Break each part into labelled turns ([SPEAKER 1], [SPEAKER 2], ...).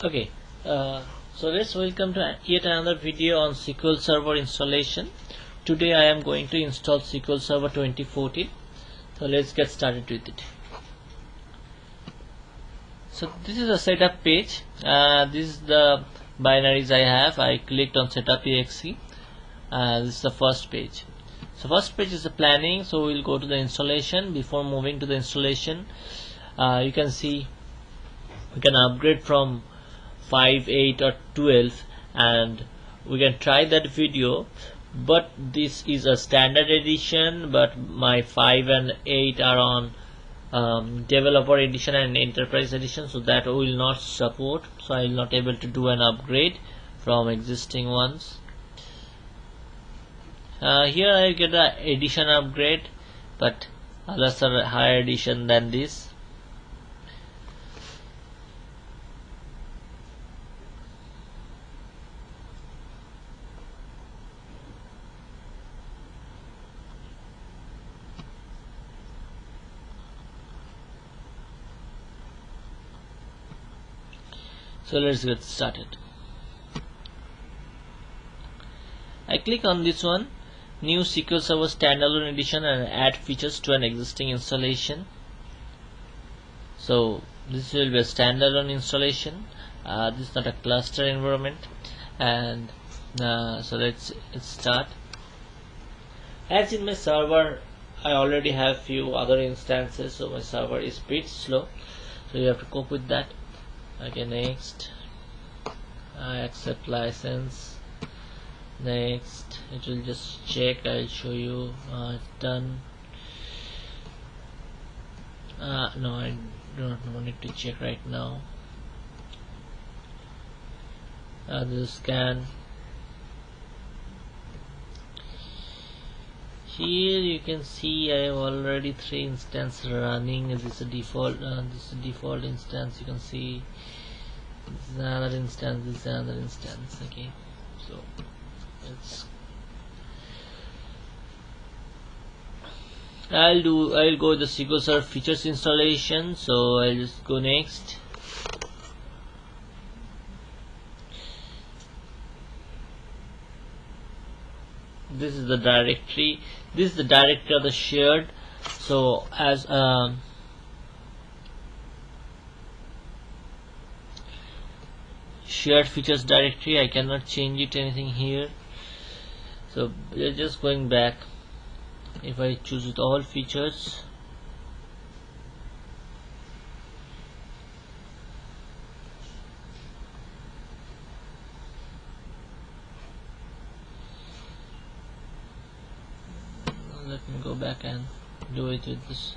[SPEAKER 1] Okay, so let's welcome to yet another video on SQL Server installation. Today I am going to install SQL Server 2014. So let's get started with it. So this is a setup page. This is the binaries I have. I clicked on setup.exe. This is the first page. So first page is the planning. So we'll go to the installation. Before moving to the installation, you can see we can upgrade from 5, 8 or 12 and we can try that video, but this is a standard edition, but my 5 and 8 are on developer edition and enterprise edition, so that will not support, so I will not able to do an upgrade from existing ones. Here I get the edition upgrade, but others are higher edition than this. So let's get started. I click on this one, new SQL Server standalone edition, and add features to an existing installation. So this will be a standalone installation. This is not a cluster environment, and so let's start. As in my server, I already have few other instances, so my server is a bit slow, so you have to cope with that. Okay, next, I accept license. Next, it will just check. I'll show you. It's done. No, I don't need to check right now. This is scan. Here you can see I have already 3 instances running. This is a default. This is a default instance. You can see this is another instance. This is another instance. Okay, so it's. I'll go with the SQL Server features installation. So I'll just go next. This is the directory. This is the directory of the shared. So as shared features directory, I cannot change it anything here. So we are just going back. If I choose with all features, let me go back and do it with this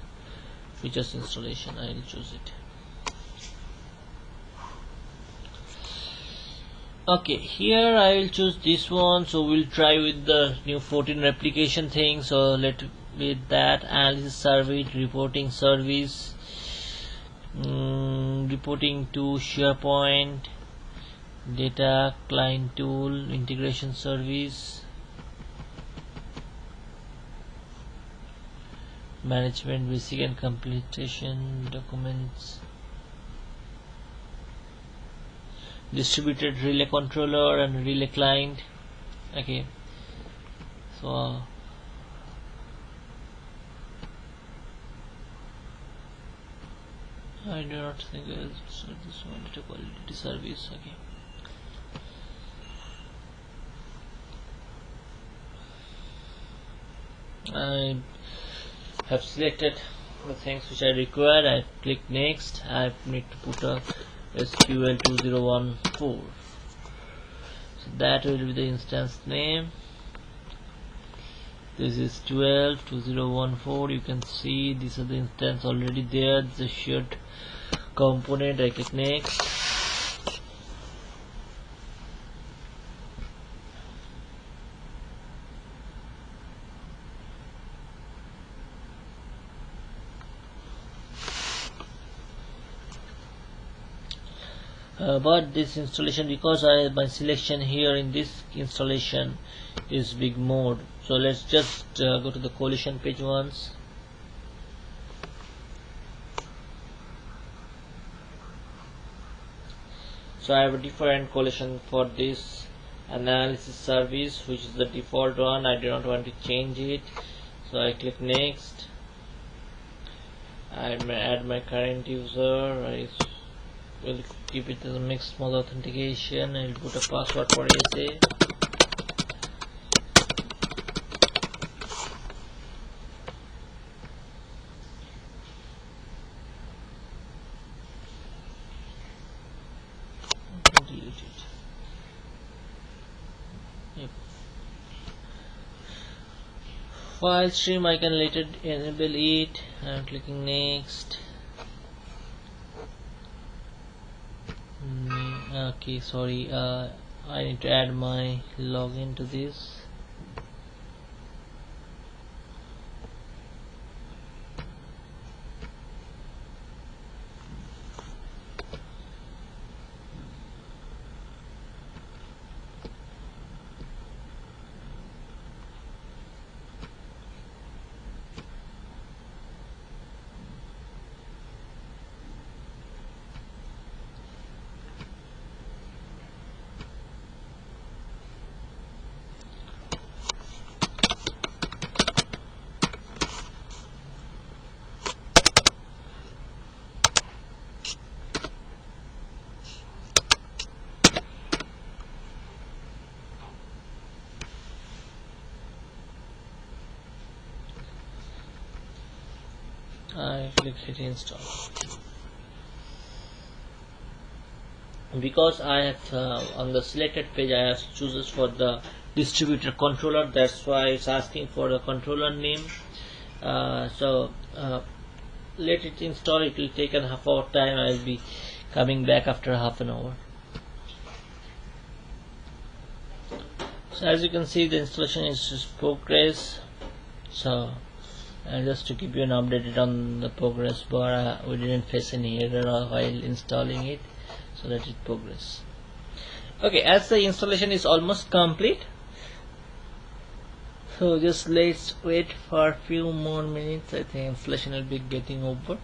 [SPEAKER 1] features installation. I will choose it. Okay, here I will choose this one. So we'll try with the new 14 replication thing. So let with that, analysis service, reporting service, reporting to SharePoint, data client tool, integration service, management basic and completion documents, distributed relay controller and relay client. Okay, so I do not think so this one data quality service. Okay, I have selected the things which I require. I click next. I need to put a SQL 2014. So that will be the instance name. This is 12.2014. You can see these are the instance already there. This is a shared component. I click next. But this installation, because my selection here in this installation is big mode, so let's just go to the collision page once. So I have a different collection for this analysis service, which is the default one. I do not want to change it, so I click next. I add my current user. I will keep it as a mixed mode authentication. I will put a password for SA. Delete it. Yep. File stream, I can later enable it. I'm clicking next. Okay, sorry, I need to add my login to this. I click hit install. Because I have on the selected page I have chooses for the distributor controller, that's why it's asking for the controller name. Let it install. It will take a half hour time. I will be coming back after half an hour. So as you can see, the installation is just progress. So and just to keep you an updated on the progress bar, we didn't face any error while installing it, so that it progress. Okay, as the installation is almost complete, so just let's wait for a few more minutes. I think installation will be getting over.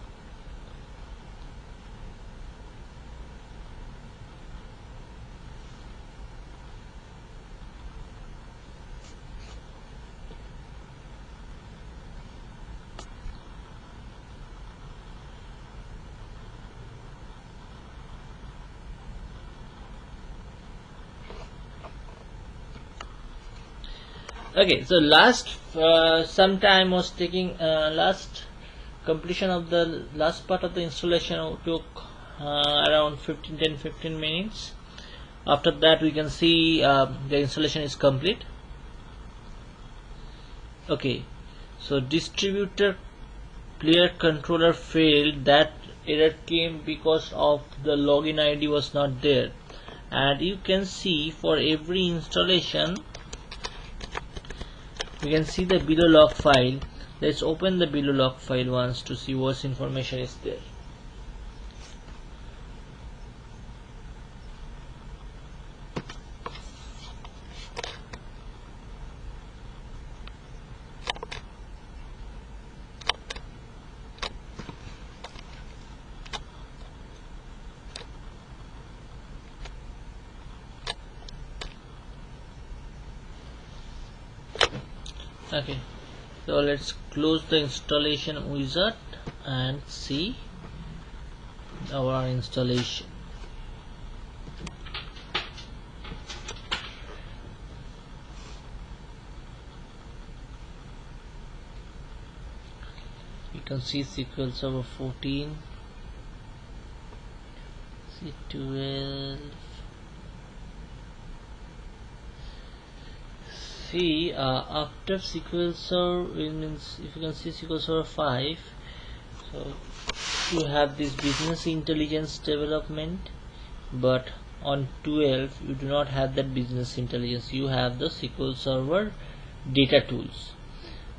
[SPEAKER 1] Okay, so last some time was taking last completion of the last part of the installation took around 10-15 minutes. After that we can see the installation is complete. Okay, so distributor player controller failed. That error came because of the login ID was not there, and you can see for every installation we can see the below log file. Let's open the below log file once to see what information is there. Okay, so let's close the installation wizard and see our installation. You can see SQL Server 14, C12. See, after SQL Server, means if you can see SQL Server 5, so you have this business intelligence development, but on 12 you do not have that business intelligence. You have the SQL Server data tools,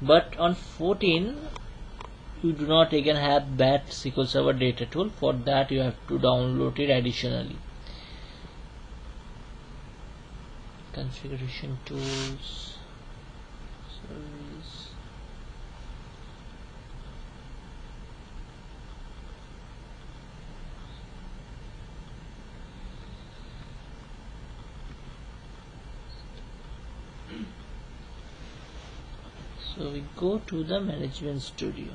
[SPEAKER 1] but on 14 you do not again have that SQL Server data tool. For that you have to download it additionally. Configuration tools, service. So we go to the management studio.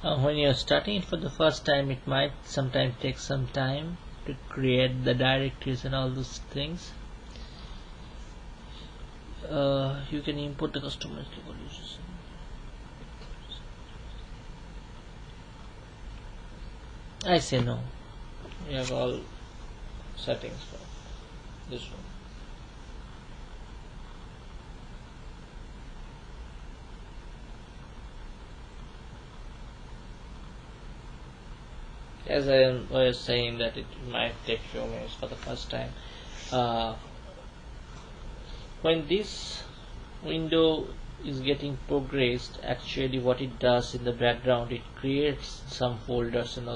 [SPEAKER 1] When you're starting it for the first time, it might sometimes take some time to create the directories and all those things. You can import the customized local users. I say no. We have all settings for this one. As I was saying that it might take few minutes for the first time. When this window is getting progressed, actually what it does in the background, it creates some folders and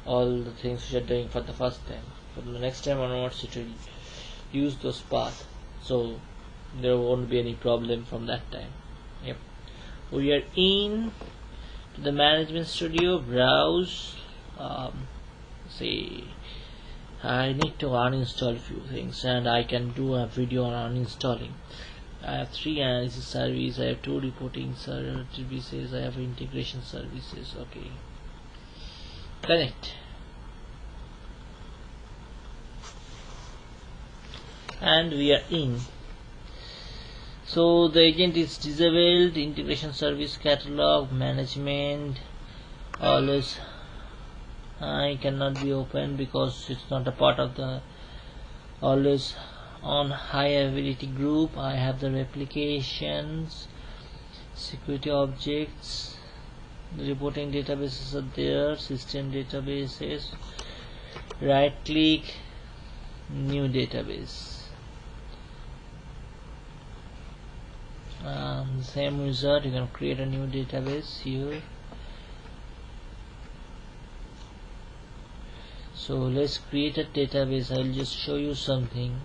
[SPEAKER 1] all the things which are doing for the first time. For the next time onwards, it will use those paths, so there won't be any problem from that time. Yep, we are in to the management studio. Browse. Say I need to uninstall few things, and I can do a video on uninstalling. I have 3 analysis services, I have 2 reporting services, I have integration services. Okay, connect, and we are in. So the agent is disabled. Integration service catalog management always I cannot be opened because it's not a part of the always on high availability group. I have the replications, security objects, the reporting databases are there, system databases. Right click, new database. Same wizard, you can create a new database here. So let's create a database. I'll just show you something.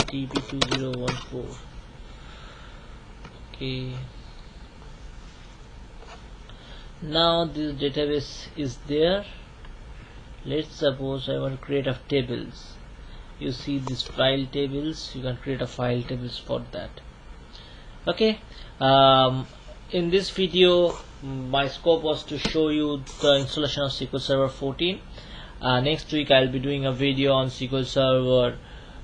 [SPEAKER 1] DB2014. Okay, now this database is there. Let's suppose I want to create a tables. You see these file tables, you can create a file tables for that. Okay, in this video my scope was to show you the installation of SQL Server 14. Next week I'll be doing a video on SQL Server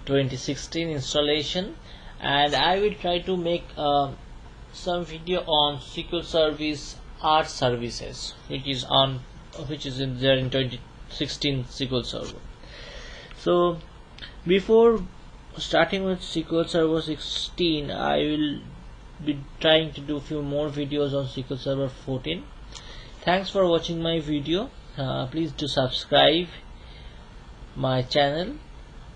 [SPEAKER 1] 2016 installation, and I will try to make some video on SQL Service Art Services, which is in there in 2016 SQL Server. So before starting with SQL Server 16, I will be trying to do few more videos on SQL Server 14. Thanks for watching my video. Please do subscribe my channel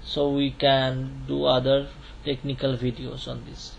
[SPEAKER 1] so we can do other technical videos on this.